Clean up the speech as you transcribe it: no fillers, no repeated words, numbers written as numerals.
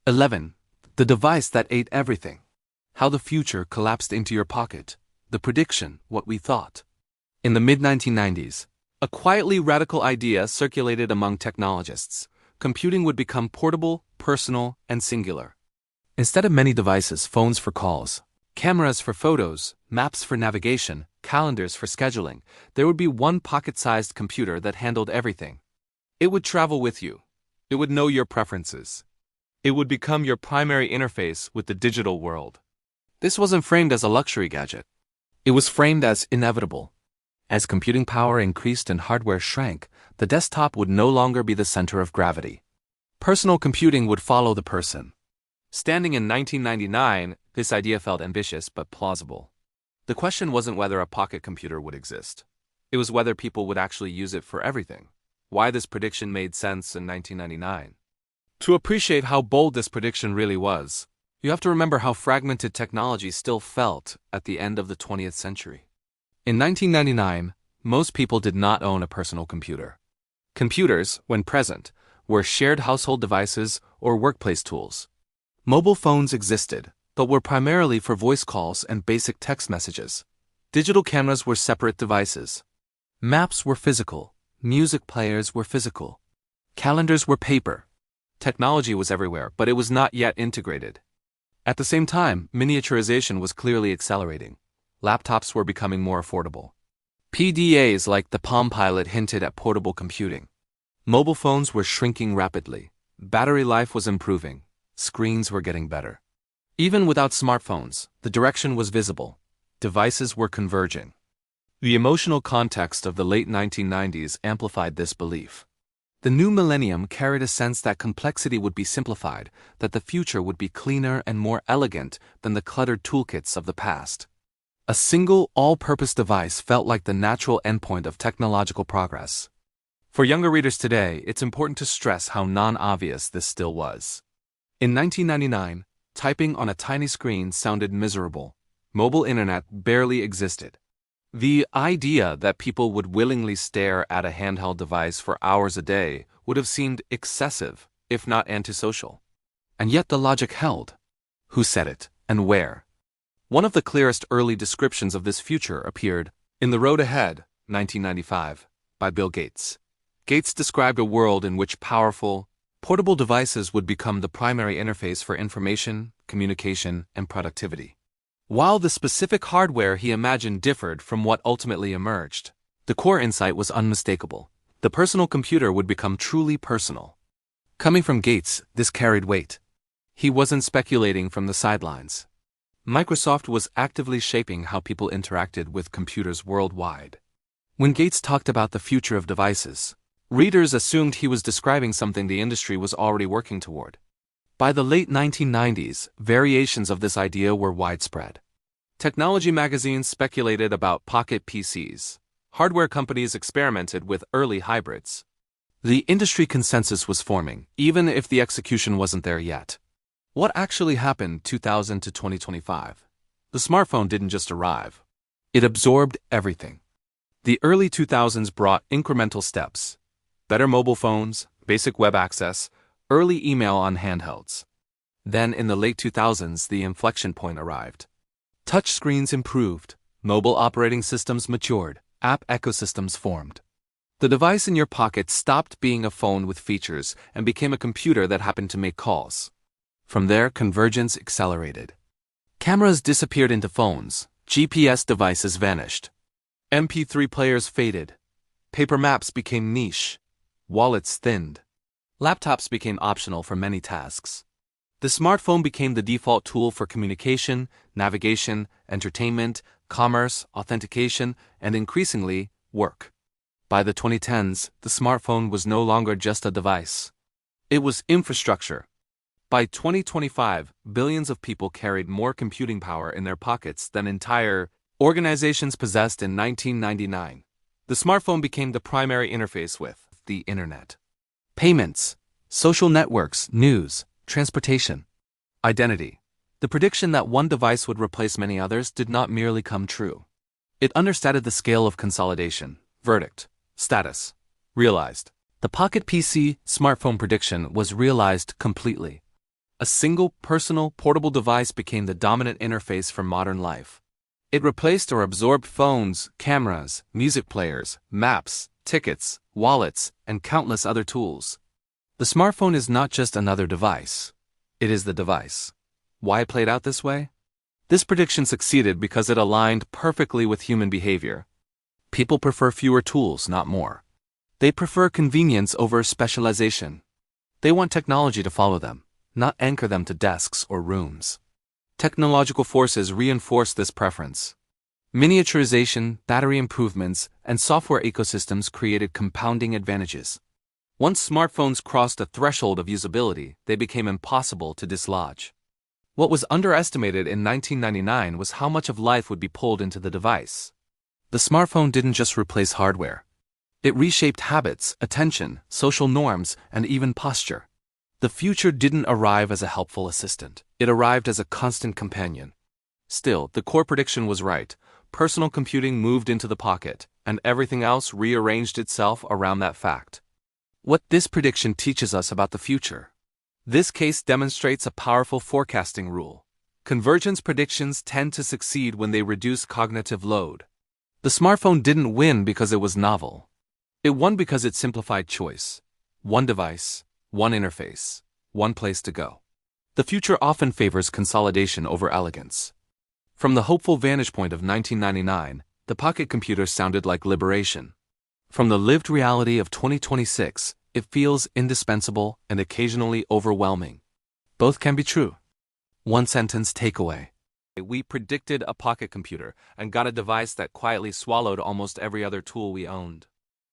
11. The device that ate everything. How the future collapsed into your pocket. The prediction, what we thought. In the mid-1990s, a quietly radical idea circulated among technologists. Computing would become portable, personal, and singular. Instead of many devices, phones for calls, cameras for photos, maps for navigation, calendars for scheduling, there would be one pocket-sized computer that handled everything. It would travel with you. It would know your preferences. It would become your primary interface with the digital world. This wasn't framed as a luxury gadget. It was framed as inevitable. As computing power increased and hardware shrank, the desktop would no longer be the center of gravity. Personal computing would follow the person. Standing in 1999, this idea felt ambitious but plausible. The question wasn't whether a pocket computer would exist. It was whether people would actually use it for everything. Why this prediction made sense in 1999. To appreciate how bold this prediction really was, you have to remember how fragmented technology still felt at the end of the 20th century. In 1999, most people did not own a personal computer. Computers, when present, were shared household devices or workplace tools. Mobile phones existed, but were primarily for voice calls and basic text messages. Digital cameras were separate devices. Maps were physical. Music players were physical. Calendars were paper. Technology was everywhere, but it was not yet integrated. At the same time, miniaturization was clearly accelerating. Laptops were becoming more affordable. PDAs like the Palm Pilot hinted at portable computing. Mobile phones were shrinking rapidly. Battery life was improving. Screens were getting better. Even without smartphones, the direction was visible. Devices were converging. The emotional context of the late 1990s amplified this belief. The new millennium carried a sense that complexity would be simplified, that the future would be cleaner and more elegant than the cluttered toolkits of the past. A single, all-purpose device felt like the natural endpoint of technological progress. For younger readers today, it's important to stress how non-obvious this still was. In 1999, typing on a tiny screen sounded miserable. Mobile internet barely existed. The idea that people would willingly stare at a handheld device for hours a day would have seemed excessive, if not antisocial. And yet the logic held. Who said it, and where? One of the clearest early descriptions of this future appeared in The Road Ahead, 1995, by Bill Gates. Gates described a world in which powerful, portable devices would become the primary interface for information, communication, and productivity. While the specific hardware he imagined differed from what ultimately emerged, the core insight was unmistakable. The personal computer would become truly personal. Coming from Gates, this carried weight. He wasn't speculating from the sidelines. Microsoft was actively shaping how people interacted with computers worldwide. When Gates talked about the future of devices, readers assumed he was describing something the industry was already working toward. By the late 1990s, variations of this idea were widespread. Technology magazines speculated about pocket PCs. Hardware companies experimented with early hybrids. The industry consensus was forming, even if the execution wasn't there yet. What actually happened 2000 to 2025? The smartphone didn't just arrive. It absorbed everything. The early 2000s brought incremental steps. Better mobile phones, basic web access, early email on handhelds. Then in the late 2000s, the inflection point arrived. Touchscreens improved, mobile operating systems matured, app ecosystems formed. The device in your pocket stopped being a phone with features and became a computer that happened to make calls. From there, convergence accelerated. Cameras disappeared into phones, GPS devices vanished. MP3 players faded. Paper maps became niche. Wallets thinned. Laptops became optional for many tasks. The smartphone became the default tool for communication, navigation, entertainment, commerce, authentication, and increasingly, work. By the 2010s, the smartphone was no longer just a device. It was infrastructure. By 2025, billions of people carried more computing power in their pockets than entire organizations possessed in 1999. The smartphone became the primary interface with the internet. Payments, social networks, news, transportation, identity. The prediction that one device would replace many others did not merely come true. It understated the scale of consolidation. Verdict, status, realized. The pocket PC smartphone prediction was realized completely. A single, personal, portable device became the dominant interface for modern life. It replaced or absorbed phones, cameras, music players, maps, tickets, wallets, and countless other tools. The smartphone is not just another device. It is the device. Why it played out this way? This prediction succeeded because it aligned perfectly with human behavior. People prefer fewer tools, not more. They prefer convenience over specialization. They want technology to follow them, not anchor them to desks or rooms. Technological forces reinforce this preference. Miniaturization, battery improvements, and software ecosystems created compounding advantages. Once smartphones crossed a threshold of usability, they became impossible to dislodge. What was underestimated in 1999 was how much of life would be pulled into the device. The smartphone didn't just replace hardware. It reshaped habits, attention, social norms, and even posture. The future didn't arrive as a helpful assistant. It arrived as a constant companion. Still, the core prediction was right. Personal computing moved into the pocket, and everything else rearranged itself around that fact. What this prediction teaches us about the future. This case demonstrates a powerful forecasting rule. Convergence predictions tend to succeed when they reduce cognitive load. The smartphone didn't win because it was novel. It won because it simplified choice. One device, one interface, one place to go. The future often favors consolidation over elegance. From the hopeful vantage point of 1999, the pocket computer sounded like liberation. From the lived reality of 2026, it feels indispensable and occasionally overwhelming. Both can be true. One sentence takeaway. We predicted a pocket computer and got a device that quietly swallowed almost every other tool we owned.